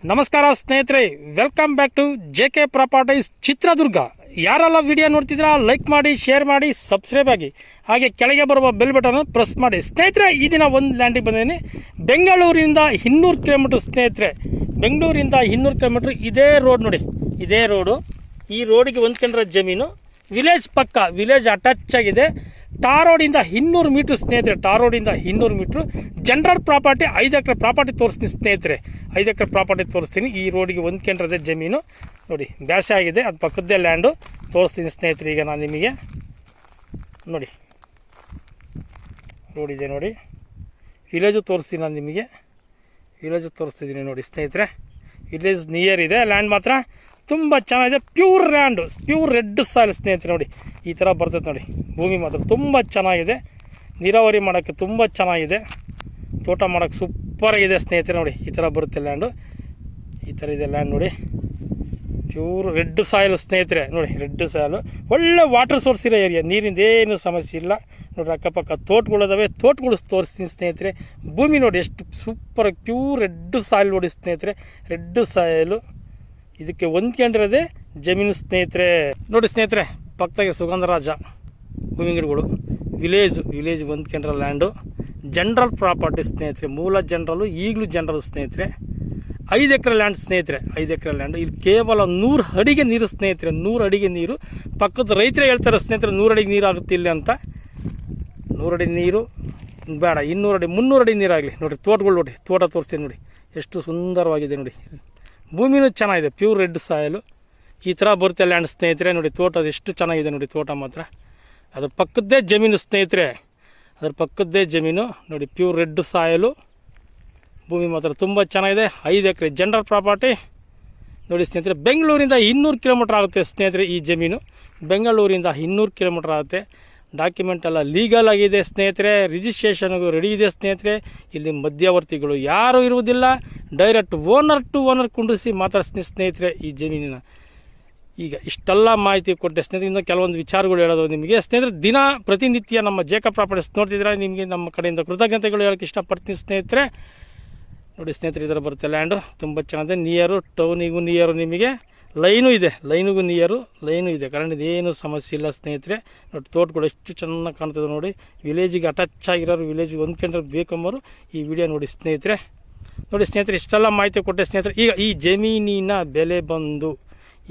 ನಮಸ್ಕಾರ ಸ್ನೇಹಿತರೆ, welcome back to JK properties Chitradurga. ಯಾರೆಲ್ಲ ವಿಡಿಯೋ ನೋಡ್ತಿದ್ದೀರಾ ಲೈಕ್ ಮಾಡಿ, ಶೇರ್ ಮಾಡಿ, ಸಬ್ಸ್ಕ್ರೈಬ್ ಆಗಿ, ಹಾಗೆ ಕೆಳಗೆ ಬರುವ ಬೆಲ್ ಬಟನ್ ಪ್ರೆಸ್ ಮಾಡಿ. ಸ್ನೇಹಿತರೆ, ಈ ದಿನ ಒಂದು ಲ್ಯಾಂಡಿಗೆ ಬಂದಿದ್ದೀನಿ. ಬೆಂಗಳೂರಿಂದ 200 ಕಿಲೋಮೀಟರ್ ಸ್ನೇಹಿತರೆ, ಬೆಂಗಳೂರಿಂದ 200 ಕಿಲೋಮೀಟರ್. ಇದೇ ರೋಡ್ ನೋಡಿ, ಇದೇ ರೋಡು. ಈ ರೋಡಿಗೆ ಹೊಂದ್ಕೊಂಡ್ರೆ ಜಮೀನು, ವಿಲೇಜ್ ಪಕ್ಕ, ವಿಲೇಜ್ ಅಟ್ಯಾಚ್ ಆಗಿದೆ. ಟಾರ್ ರೋಡಿಂದ 200 ಮೀಟ್ರ್ ಸ್ನೇಹಿತರೆ, ಟಾರ್ ರೋಡಿಂದ 200 ಮೀಟ್ರು. ಜನರಲ್ ಪ್ರಾಪರ್ಟಿ 5 ಎಕರೆ ಪ್ರಾಪರ್ಟಿ ತೋರಿಸ್ತೀನಿ ಸ್ನೇಹಿತರೆ, 5 ಎಕರೆ ಪ್ರಾಪರ್ಟಿ ತೋರಿಸ್ತೀನಿ. ಈ ರೋಡಿಗೆ ಹೊಂದ್ಕೊಂಡ್ರದೆ ಜಮೀನು ನೋಡಿ, ಬ್ಯಾಸೆ ಆಗಿದೆ, ಅದು ಪಕ್ಕದ್ದೇ ಲ್ಯಾಂಡು ತೋರಿಸ್ತೀನಿ ಸ್ನೇಹಿತರೆ. ಈಗ ನಾನು ನಿಮಗೆ ನೋಡಿ, ರೋಡ್ ಇದೆ ನೋಡಿ, ವಿಲೇಜು ತೋರಿಸ್ತೀನಿ. ನಾನು ನಿಮಗೆ ವಿಲೇಜು ತೋರಿಸ್ತಿದ್ದೀನಿ ನೋಡಿ ಸ್ನೇಹಿತರೆ. ವಿಲೇಜ್ ನಿಯರ್ ಇದೆ, ಲ್ಯಾಂಡ್ ಮಾತ್ರ ತುಂಬ ಚೆನ್ನಾಗಿದೆ. Pure land, pure red soil ಸ್ನೇಹಿತರೆ. ನೋಡಿ ಈ ಥರ ಬರ್ತದೆ ನೋಡಿ, ಭೂಮಿ ಮಾತ್ರ ತುಂಬ ಚೆನ್ನಾಗಿದೆ. ನೀರಾವರಿ ಮಾಡೋಕ್ಕೆ ತುಂಬ ಚೆನ್ನಾಗಿದೆ, ತೋಟ ಮಾಡೋಕ್ಕೆ ಸೂಪರಾಗಿದೆ ಸ್ನೇಹಿತರೆ. ನೋಡಿ ಈ ಥರ ಬರುತ್ತೆ ಲ್ಯಾಂಡು, ಈ ಥರ ಇದೆ ಲ್ಯಾಂಡ್ ನೋಡಿ. ಪ್ಯೂರ್ ರೆಡ್ ಸಾಯಿಲ್ ಸ್ನೇಹಿತರೆ. ನೋಡಿ ರೆಡ್ ಸಾಯಿಲು, ಒಳ್ಳೆ ವಾಟರ್ ಸೋರ್ಸ್ ಇರೋ ಏರಿಯಾ, ನೀರಿಂದ ಏನು ಸಮಸ್ಯೆ ಇಲ್ಲ. ನೋಡಿರಿ ಅಕ್ಕಪಕ್ಕ ತೋಟಗಳಿದಾವೆ, ತೋಟಗಳು ತೋರಿಸ್ತೀನಿ ಸ್ನೇಹಿತರೆ. ಭೂಮಿ ನೋಡಿ ಎಷ್ಟು ಸೂಪರಾಗಿ ಪ್ಯೂರ್ ರೆಡ್ ಸಾಯಿಲ್ ನೋಡಿ ಸ್ನೇಹಿತರೆ, ರೆಡ್ ಸಾಯಿಲು. ಇದಕ್ಕೆ ಹೊಂದ್ಕೊಂಡಿರೋದೇ ಜಮೀನು ಸ್ನೇಹಿತರೆ. ನೋಡಿ ಸ್ನೇಹಿತರೆ, ಪಕ್ಕದಾಗೆ ಸುಗಂಧರಾಜ ಭೂಮಿ ಗಿಡಗಳು, ವಿಲೇಜ್ ಹೊಂದ್ಕೊಂಡಿರೋ ಲ್ಯಾಂಡು. ಜನರಲ್ ಪ್ರಾಪರ್ಟಿ ಸ್ನೇಹಿತರೆ, ಮೂಲ ಜನರಲ್ಲು, ಈಗಲೂ ಜನರಲ್ ಸ್ನೇಹಿತರೆ. 5 ಎಕರೆ ಲ್ಯಾಂಡ್ ಸ್ನೇಹಿತರೆ, 5 ಎಕರೆ ಲ್ಯಾಂಡು. ಇದು ಕೇವಲ 100 ಅಡಿಗೆ ನೀರು ಸ್ನೇಹಿತರೆ, 100 ಅಡಿಗೆ ನೀರು. ಪಕ್ಕದ ರೈತರೇ ಹೇಳ್ತಾರೆ ಸ್ನೇಹಿತರೆ, 100 ಅಡಿಗೆ ನೀರು ಆಗುತ್ತೆ ಇಲ್ಲಿ ಅಂತ. 100 ಅಡಿ ನೀರು ಬೇಡ, 200 ಅಡಿ 300 ಅಡಿ ನೀರಾಗಲಿ. ನೋಡಿ ತೋಟಗಳು ನೋಡಿ, ತೋಟ ತೋರಿಸ್ತೀನಿ ನೋಡಿ, ಎಷ್ಟು ಸುಂದರವಾಗಿದೆ ನೋಡಿ. ಭೂಮಿನೂ ಚೆನ್ನಾಗಿದೆ, ಪ್ಯೂರ್ ರೆಡ್ ಸಾಯಲು. ಈ ಥರ ಬರುತ್ತೆ ಲ್ಯಾಂಡ್ ಸ್ನೇಹಿತರೆ. ನೋಡಿ ತೋಟ ಎಷ್ಟು ಚೆನ್ನಾಗಿದೆ ನೋಡಿ, ತೋಟ ಮಾತ್ರ. ಅದ್ರ ಪಕ್ಕದ್ದೇ ಜಮೀನು ಸ್ನೇಹಿತರೆ, ಅದ್ರ ಪಕ್ಕದ್ದೇ ಜಮೀನು ನೋಡಿ, ಪ್ಯೂರ್ ರೆಡ್ ಸಾಯಲು. ಭೂಮಿ ಮಾತ್ರ ತುಂಬ ಚೆನ್ನಾಗಿದೆ. 5 ಎಕರೆ ಜನರಲ್ ಪ್ರಾಪರ್ಟಿ ನೋಡಿ ಸ್ನೇಹಿತರೆ. ಬೆಂಗಳೂರಿಂದ 200 ಕಿಲೋಮೀಟ್ರ್ ಆಗುತ್ತೆ ಸ್ನೇಹಿತರೆ ಈ ಜಮೀನು. ಬೆಂಗಳೂರಿಂದ 200 ಕಿಲೋಮೀಟ್ರ್ ಆಗುತ್ತೆ. ಡಾಕ್ಯುಮೆಂಟ್ ಎಲ್ಲ ಲೀಗಲ್ ಆಗಿದೆ ಸ್ನೇಹಿತರೆ, ರಿಜಿಸ್ಟ್ರೇಷನ್ಗೂ ರೆಡಿ ಇದೆ ಸ್ನೇಹಿತರೆ. ಇಲ್ಲಿ ಮಧ್ಯವರ್ತಿಗಳು ಯಾರೂ ಇರುವುದಿಲ್ಲ. ಡೈರೆಕ್ಟ್ ಓನರ್ ಟು ಓನರ್ ಕುಂಡಿಸಿ ಮಾತಾಡ್ತೀನಿ ಸ್ನೇಹಿತರೆ ಈ ಜಮೀನಿನ. ಈಗ ಇಷ್ಟೆಲ್ಲ ಮಾಹಿತಿ ಕೊಟ್ಟೆ ಸ್ನೇಹಿತರೆ. ಇನ್ನು ಕೆಲವೊಂದು ವಿಚಾರಗಳು ಹೇಳೋದು ನಿಮಗೆ ಸ್ನೇಹಿತರೆ. ದಿನ ಪ್ರತಿನಿತ್ಯ ನಮ್ಮ JK ಪ್ರಾಪರ್ಟೀಸ್ ನೋಡ್ತಿದ್ರೆ ನಿಮಗೆ ನಮ್ಮ ಕಡೆಯಿಂದ ಕೃತಜ್ಞತೆಗಳು ಹೇಳೋಕ್ಕೆ ಇಷ್ಟಪಡ್ತೀನಿ ಸ್ನೇಹಿತರೆ. ನೋಡಿ ಸ್ನೇಹಿತರೆ, ಇದರ ಬರುತ್ತೆ ಲ್ಯಾಂಡು, ತುಂಬ ಚೆನ್ನಾಗಿದೆ. ನಿಯರು, ಟೌನಿಗೂ ನಿಯರು, ನಿಮಗೆ ಲೈನು ಇದೆ, ಲೈನಿಗೂ ನಿಯರು, ಲೈನು ಇದೆ. ಕರೆಂಟ್ ಏನು ಸಮಸ್ಯೆ ಇಲ್ಲ ಸ್ನೇಹಿತರೆ. ನೋಡಿ ತೋಟಗಳು ಎಷ್ಟು ಚೆನ್ನಾಗಿ ಕಾಣ್ತದೆ ನೋಡಿ. ವಿಲೇಜಿಗೆ ಅಟ್ಯಾಚ್ ಆಗಿರೋರು, ವಿಲೇಜಿಗೆ ಹೊಂದ್ಕೊಂಡ್ರೆ ಬೇಕಂಬರು ಈ ವಿಡಿಯೋ ನೋಡಿ ಸ್ನೇಹಿತರೆ. ನೋಡಿ ಸ್ನೇಹಿತರೆ, ಇಷ್ಟೆಲ್ಲ ಮಾಹಿತಿ ಕೊಟ್ಟೆ ಸ್ನೇಹಿತರೆ. ಈಗ ಈ ಜಮೀನಿನ ಬೆಲೆ ಬಂದು,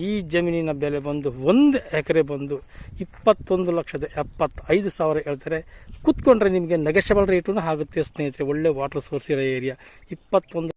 ಈ ಜಮೀನಿನ ಬೆಲೆ ಬಂದು 1 ಎಕರೆ ಬಂದು 21,75,000 ಹೇಳ್ತಾರೆ. ಕೂತ್ಕೊಂಡ್ರೆ ನಿಮಗೆ ನೆಗೋಷಿಯಬಲ್ ರೇಟೂ ಆಗುತ್ತೆ ಸ್ನೇಹಿತರೆ. ಒಳ್ಳೆ ವಾಟರ್ ಸೋರ್ಸ್ ಇರೋ ಏರಿಯಾ. 21